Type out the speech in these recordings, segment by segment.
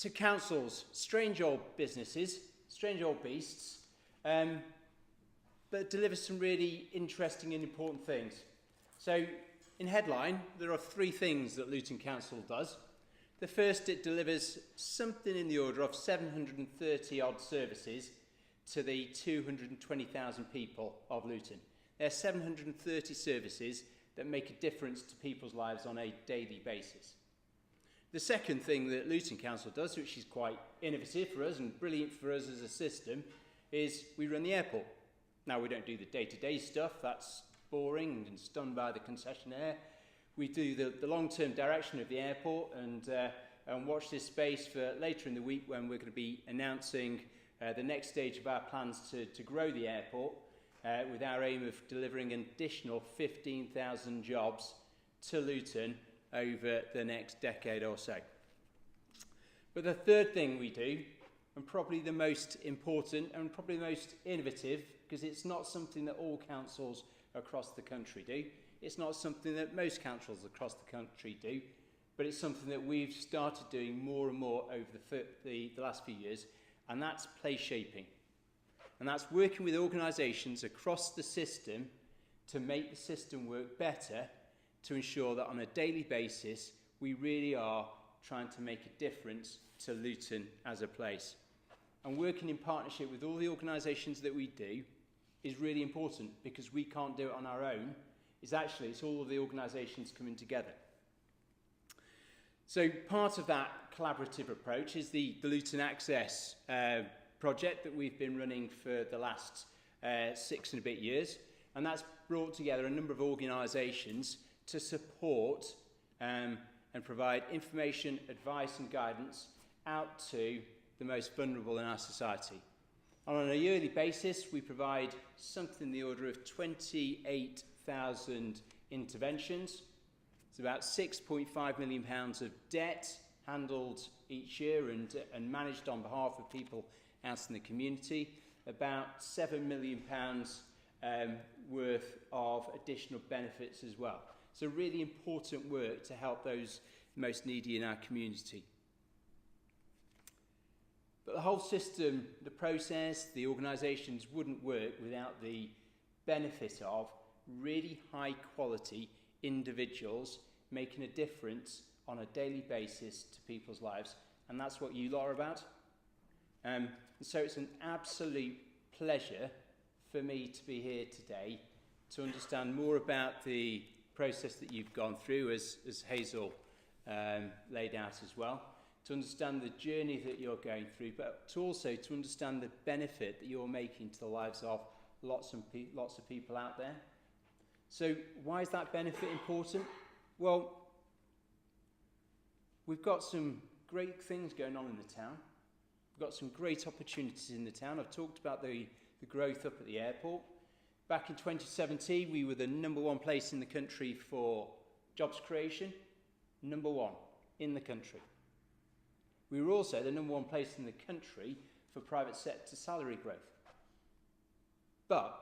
to councils, strange old businesses, strange old beasts, but deliver some really interesting and important things. So, in headline, there are three things that Luton Council does. The first, it delivers something in the order of 730 odd services to the 220,000 people of Luton. There are 730 services that make a difference to people's lives on a daily basis. The second thing that Luton Council does, which is quite innovative for us and brilliant for us as a system, is we run the airport. Now, we don't do the day-to-day stuff, that's boring and done by the concessionaire. We do the long-term direction of the airport and watch this space for later in the week when we're going to be announcing the next stage of our plans to grow the airport with our aim of delivering an additional 15,000 jobs to Luton over the next decade or so. But the third thing we do, and probably the most important and probably the most innovative, because it's not something that all councils across the country do, it's not something that most councils across the country do, but it's something that we've started doing more and more over the last few years, and that's place shaping. And that's working with organisations across the system to make the system work better, to ensure that on a daily basis we really are trying to make a difference to Luton as a place. And working in partnership with all the organisations that we do is really important, because we can't do it on our own. It's all of the organisations coming together. So part of that collaborative approach is the Luton Access project that we've been running for the last 6 and a bit years, and that's brought together a number of organisations to support and provide information, advice and guidance out to the most vulnerable in our society. And on a yearly basis, we provide something in the order of 28,000 interventions. It's about £6.5 million of debt handled each year and managed on behalf of people out in the community. About £7 million worth of additional benefits as well. So really important work to help those most needy in our community. But the whole system, the process, the organisations wouldn't work without the benefit of really high quality individuals making a difference on a daily basis to people's lives. And that's what you lot are about. And so it's an absolute pleasure for me to be here today to understand more about the process that you've gone through, as Hazel laid out as well, to understand the journey that you're going through, but to also to understand the benefit that you're making to the lives of lots of people out there. So why is that benefit important? Well, we've got some great things going on in the town. We've got some great opportunities in the town. I've talked about the growth up at the airport. Back in 2017, we were the #1 place in the country for jobs creation. #1 in the country. We were also the #1 place in the country for private sector salary growth. But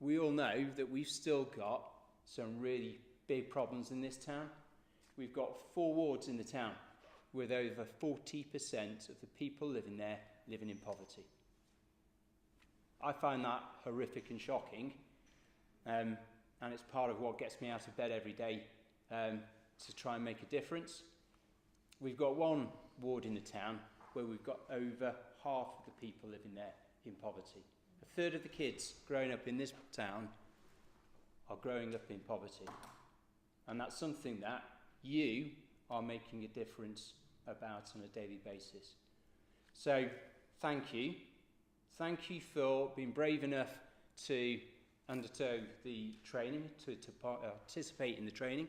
we all know that we've still got some really big problems in this town. We've got 4 wards in the town with over 40% of the people living there living in poverty. I find that horrific and shocking, and it's part of what gets me out of bed every day to try and make a difference. We've got 1 ward in the town where we've got over half of the people living there in poverty. A third of the kids growing up in this town are growing up in poverty. And that's something that you are making a difference about on a daily basis. So, thank you. Thank you for being brave enough to undertake the training, to participate in the training.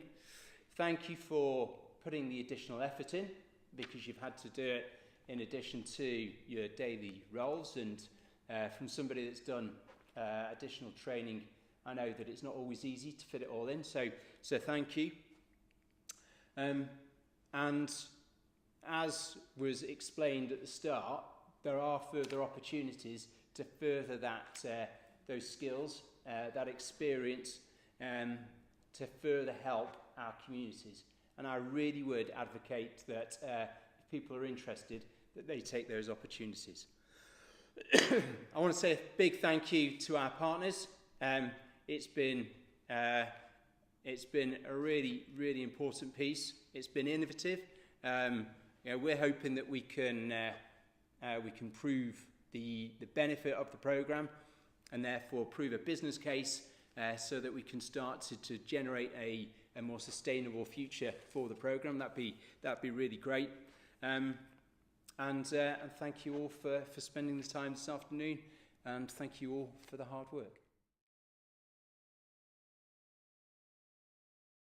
Thank you for putting the additional effort in, because you've had to do it in addition to your daily roles. And from somebody that's done additional training, I know that it's not always easy to fit it all in. So thank you. And as was explained at the start, there are further opportunities to further those skills, that experience, to further help our communities. And I really would advocate that if if people are interested, that they take those opportunities. I want to say a big thank you to our partners. It's been a really, really important piece. It's been innovative. We're hoping that we can prove the benefit of the programme and therefore prove a business case so that we can start to generate a more sustainable future for the programme. That'd be really great. And thank you all for spending the time this afternoon, and thank you all for the hard work.